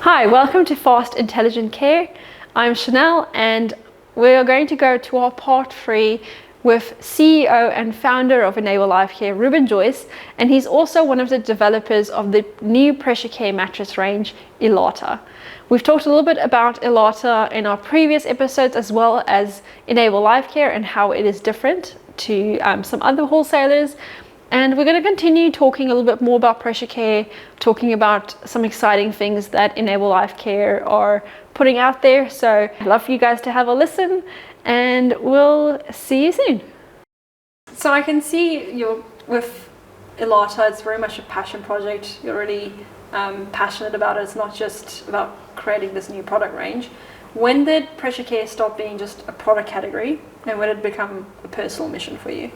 Hi, welcome to Fast Intelligent Care. I'm Chanelle and we are going to go to our part 3 with CEO and founder of Enable Lifecare, Ruben Joyce, and he's also one of the developers of the new pressure care mattress range, Elata. We've talked a little bit about Elata in our previous episodes, as well as Enable Lifecare and how it is different to some other wholesalers. And we're going to continue talking a little bit more about pressure care, talking about some exciting things that Enable Lifecare are putting out there. So I'd love for you guys to have a listen and we'll see you soon. So I can see you're with Elata, it's very much a passion project. You're really passionate about it. It's not just about creating this new product range. When did pressure care stop being just a product category and when did it become a personal mission for you?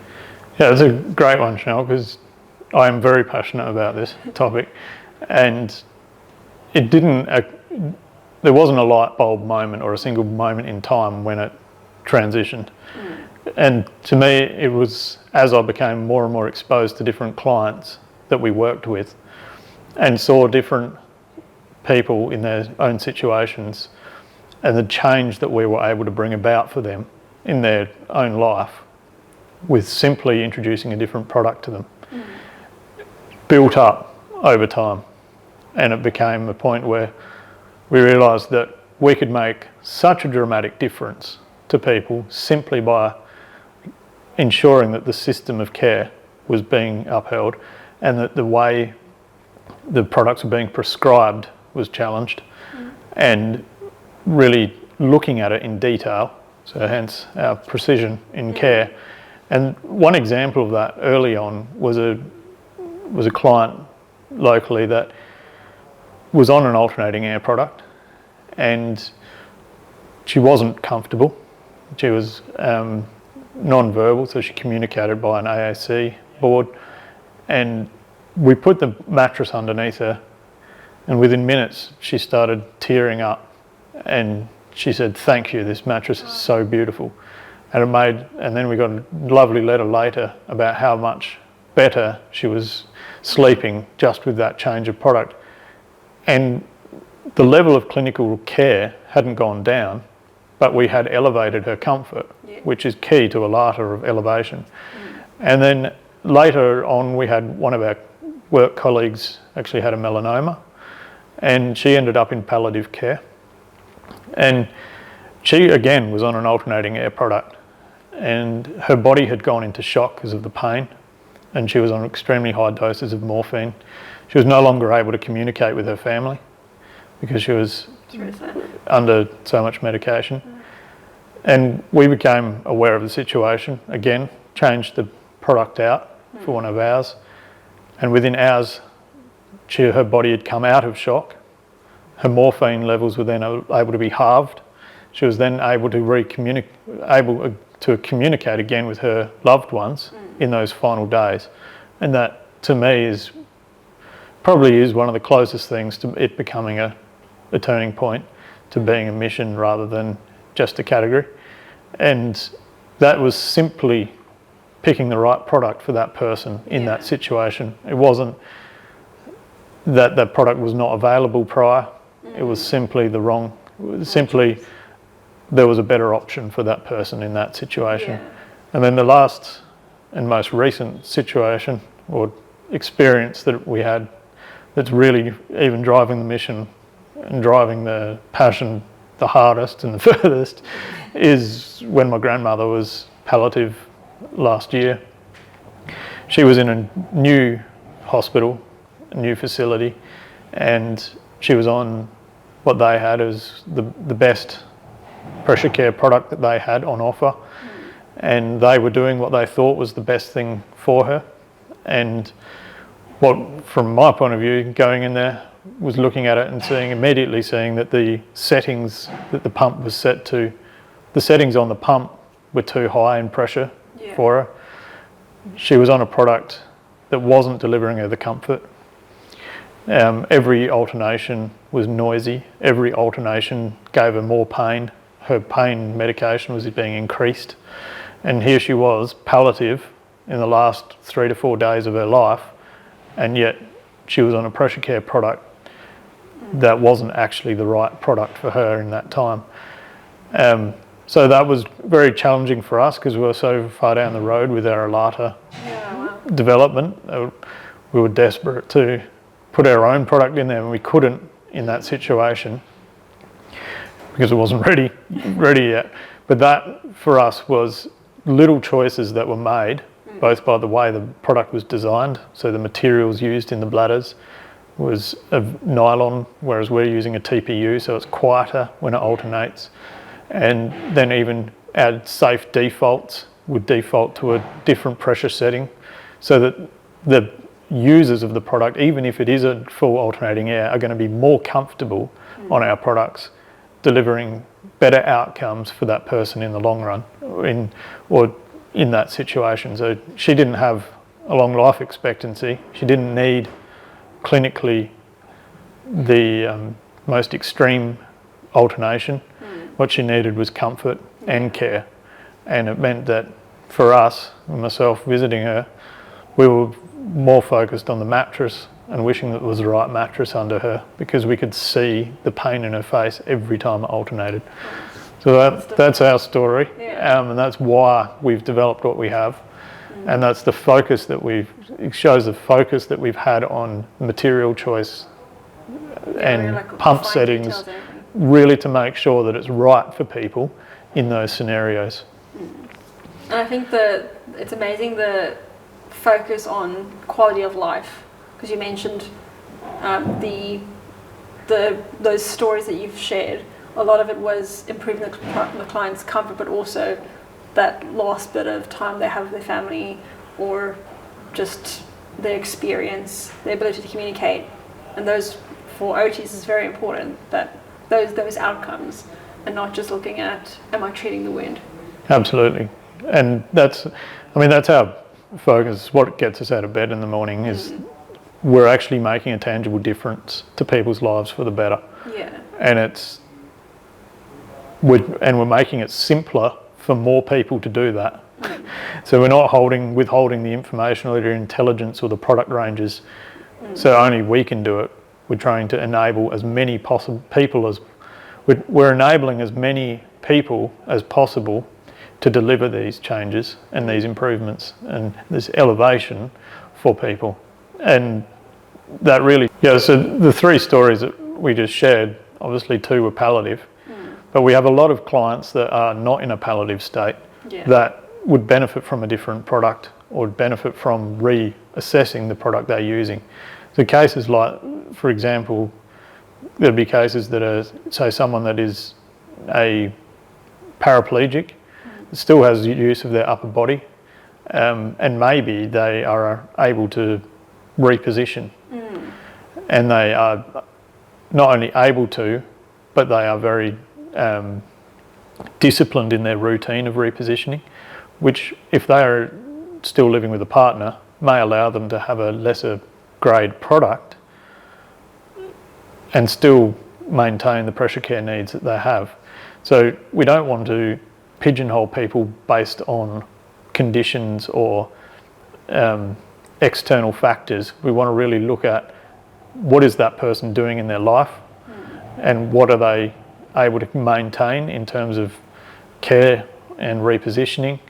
Yeah, it's a great one, Chanelle, because I am very passionate about this topic, and it didn't. There wasn't a light bulb moment or a single moment in time when it transitioned. And to me, it was as I became more and more exposed to different clients that we worked with, and saw different people in their own situations, and the change that we were able to bring about for them in their own life, with simply introducing a different product to them, built up over time. And it became a point where we realised that we could make such a dramatic difference to people simply by ensuring that the system of care was being upheld and that the way the products were being prescribed was challenged, and really looking at it in detail, so hence our precision in care. And one example of that early on was a client locally that was on an alternating air product, and she wasn't comfortable. She was non-verbal, so she communicated by an AAC board, and we put the mattress underneath her, and within minutes she started tearing up, and she said, "Thank you, this mattress is so beautiful." And then we got a lovely letter later about how much better she was sleeping just with that change of product. And the level of clinical care hadn't gone down, but we had elevated her comfort, which is key to Elata of elevation. And then later on, we had one of our work colleagues actually had a melanoma, and she ended up in palliative care. And she again was on an alternating air product, and her body had gone into shock because of the pain, and she was on extremely high doses of morphine. She was no longer able to communicate with her family because she was under so much medication. And we became aware of the situation, again, changed the product out for one of ours, and within hours her body had come out of shock. Her morphine levels were then able to be halved. She was then able to communicate again with her loved ones in those final days. And that, to me, probably is one of the closest things to it becoming a turning point, to being a mission rather than just a category. And that was simply picking the right product for that person in that situation. It wasn't that that product was not available prior. It was simply there was a better option for that person in that situation. And then the last and most recent situation or experience that we had that's really even driving the mission and driving the passion the hardest and the furthest is when my grandmother was palliative last year. She was in a new hospital, a new facility, and she was on what they had as the best pressure care product that they had on offer, and they were doing what they thought was the best thing for her. And what, from my point of view, going in there was looking at it and immediately seeing that the settings that the pump was set to, the settings on the pump were too high in pressure for her. She was on a product that wasn't delivering her the comfort. Every alternation was noisy. Every alternation gave her more pain. Her pain medication was being increased. And here she was, palliative, in the last 3 to 4 days of her life, and yet she was on a pressure care product that wasn't actually the right product for her in that time. So that was very challenging for us because we were so far down the road with our Elata development. We were desperate to put our own product in there, and we couldn't in that situation because it wasn't ready yet. But that for us was little choices that were made, both by the way the product was designed, so the materials used in the bladders was of nylon, whereas we're using a TPU, so it's quieter when it alternates. And then even our safe defaults would default to a different pressure setting so that the users of the product, even if it is a full alternating air, are going to be more comfortable on our products, delivering better outcomes for that person in the long run in that situation. So she didn't have a long life expectancy. She didn't need clinically the most extreme alternation. What she needed was comfort and care, and it meant that for us, myself visiting her, we were more focused on the mattress and wishing that it was the right mattress under her because we could see the pain in her face every time it alternated. So that's our story, and that's why we've developed what we have, and that's the focus that it shows the focus that we've had on material choice and like pump settings, really to make sure that it's right for people in those scenarios. And I think it's amazing the focus on quality of life, because you mentioned those stories that you've shared. A lot of it was improving the client's comfort, but also that last bit of time they have with their family, or just their experience, their ability to communicate. And those for OTs is very important, that those outcomes, and not just looking at, am I treating the wound? Absolutely. And that's our focus. What gets us out of bed in the morning is we're actually making a tangible difference to people's lives for the better. Yeah. And we're making it simpler for more people to do that. So we're not withholding the information or their intelligence or the product ranges, so only we can do it. We're trying to enable as many possible people we're enabling as many people as possible to deliver these changes and these improvements and this elevation for people. And that really, so the three stories that we just shared, obviously 2 were palliative, but we have a lot of clients that are not in a palliative state that would benefit from a different product or benefit from reassessing the product they're using. So cases like, for example, there'd be cases that are, say, someone that is a paraplegic, still has use of their upper body, and maybe they are able to reposition. And they are not only able to, but they are very disciplined in their routine of repositioning, which, if they are still living with a partner, may allow them to have a lesser grade product and still maintain the pressure care needs that they have. So we don't want to pigeonhole people based on conditions or external factors. We want to really look at what is that person doing in their life and what are they able to maintain in terms of care and repositioning,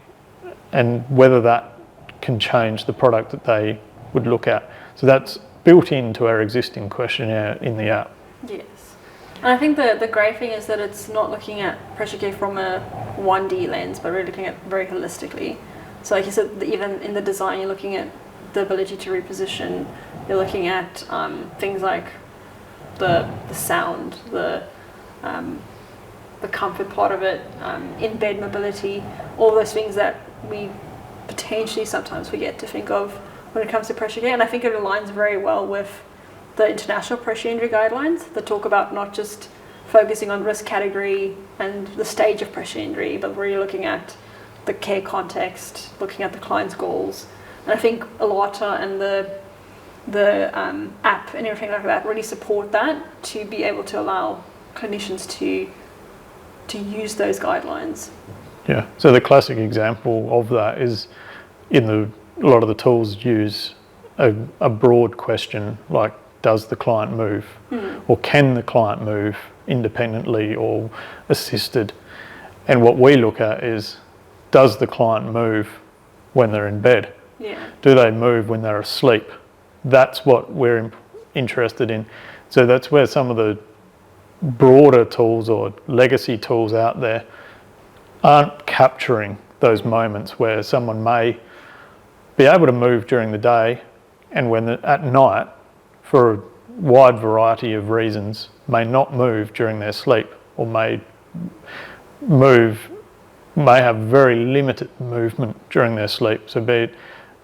and whether that can change the product that they would look at. So that's built into our existing questionnaire in the app. Yes. And I think the great thing is that it's not looking at pressure care from a 1D lens, but really looking at very holistically. So like you said, even in the design, you're looking at the ability to reposition. You're looking at things like the sound, the comfort part of it, in-bed mobility, all those things that we potentially sometimes forget to think of when it comes to pressure care. And I think it aligns very well with the international pressure injury guidelines that talk about not just focusing on risk category and the stage of pressure injury, but really looking at the care context, looking at the client's goals. And I think Elata and the app and everything like that really support that, to be able to allow clinicians to use those guidelines. Yeah, so the classic example of that is a lot of the tools use a broad question like does the client move, or can the client move independently or assisted? And what we look at is, does the client move when they're in bed? Do they move when they're asleep? That's what we're interested in. So that's where some of the broader tools or legacy tools out there aren't capturing those moments where someone may be able to move during the day, and when at night, for a wide variety of reasons, may not move during their sleep, or may have very limited movement during their sleep. So be it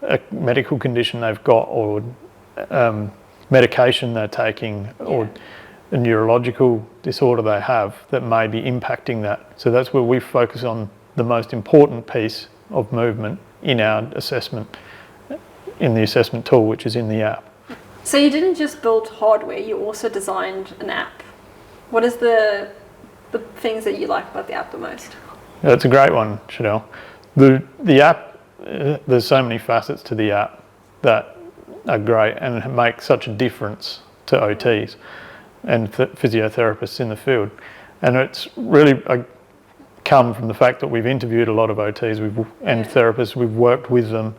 a medical condition they've got, or medication they're taking, or a neurological disorder they have that may be impacting that. So that's where we focus on the most important piece of movement in our assessment, in the assessment tool, which is in the app. So you didn't just build hardware, you also designed an app. What is the things that you like about the app the most? That's a great one, Chanelle. The app, there's so many facets to the app that are great and make such a difference to OTs and physiotherapists in the field. And it's really come from the fact that we've interviewed a lot of OTs and therapists. We've worked with them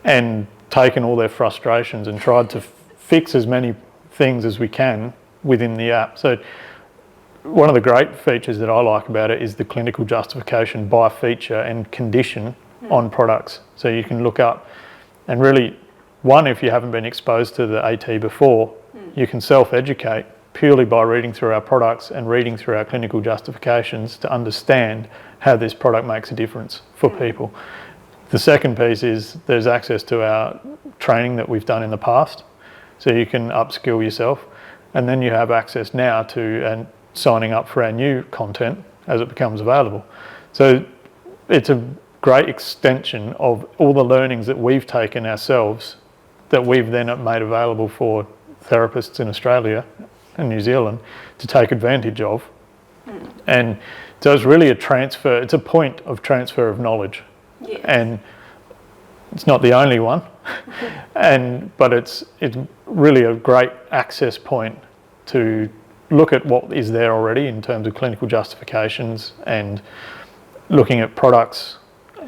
and taken all their frustrations and tried to fix as many things as we can within the app. So one of the great features that I like about it is the clinical justification by feature and condition on products. So you can look up and really, one, if you haven't been exposed to the AT before, you can self-educate purely by reading through our products and reading through our clinical justifications to understand how this product makes a difference for people. The second piece is there's access to our training that we've done in the past, so you can upskill yourself, and then you have access now to signing up for our new content as it becomes available. So it's a great extension of all the learnings that we've taken ourselves that we've then made available for therapists in Australia and New Zealand to take advantage of. And so it's really it's a point of transfer of knowledge. And it's not the only one, but it's really a great access point to look at what is there already in terms of clinical justifications, and looking at products,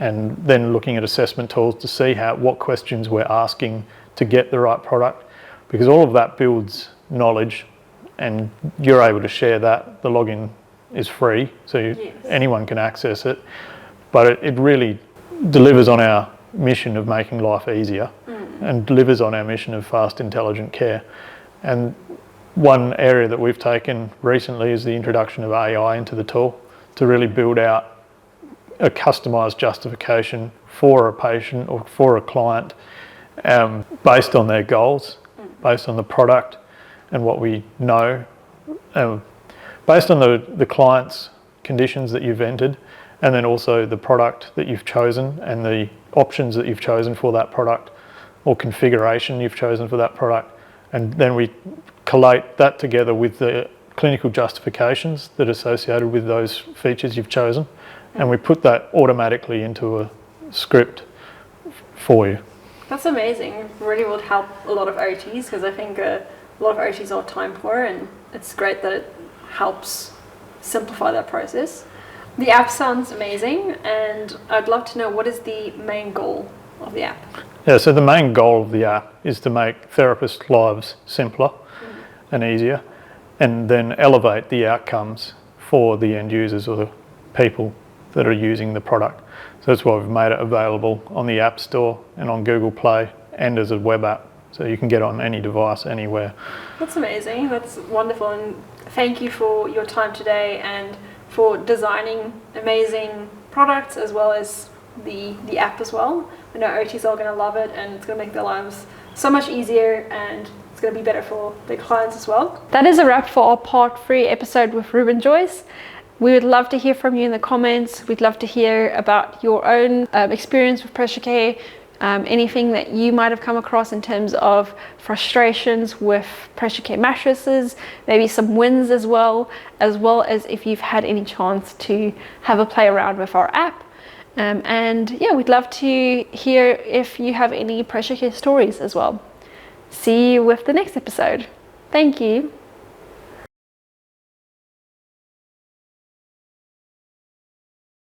and then looking at assessment tools to see what questions we're asking to get the right product, because all of that builds knowledge and you're able to share that. The login is free, so anyone can access it, but it really delivers on our mission of making life easier and delivers on our mission of fast, intelligent care. And one area that we've taken recently is the introduction of AI into the tool to really build out a customised justification for a patient or for a client, based on their goals, based on the product and what we know, based on the client's conditions that you've entered, and then also the product that you've chosen and the options that you've chosen for that product, or configuration you've chosen for that product. And then we collate that together with the clinical justifications that are associated with those features you've chosen, and we put that automatically into a script for you. That's amazing. It really will help a lot of OTs, because I think a lot of OTs are time poor, and it's great that it helps simplify that process. The app sounds amazing, and I'd love to know, what is the main goal of the app? Yeah, so the main goal of the app is to make therapists' lives simpler and easier, and then elevate the outcomes for the end users or the people that are using the product. So that's why we've made it available on the App Store and on Google Play, and as a web app, so you can get on any device anywhere. That's amazing. That's wonderful, and thank you for your time today and for designing amazing products, as well as the app as well. I know OTs are going to love it, and it's going to make their lives so much easier, and it's going to be better for their clients as well. That is a wrap for our part 3 episode with Ruben Joyce. We would love to hear from you in the comments. We'd love to hear about your own experience with pressure care, anything that you might have come across in terms of frustrations with pressure care mattresses, maybe some wins as well as if you've had any chance to have a play around with our app. And yeah, we'd love to hear if you have any pressure care stories as well. see you with the next episode. Thank you.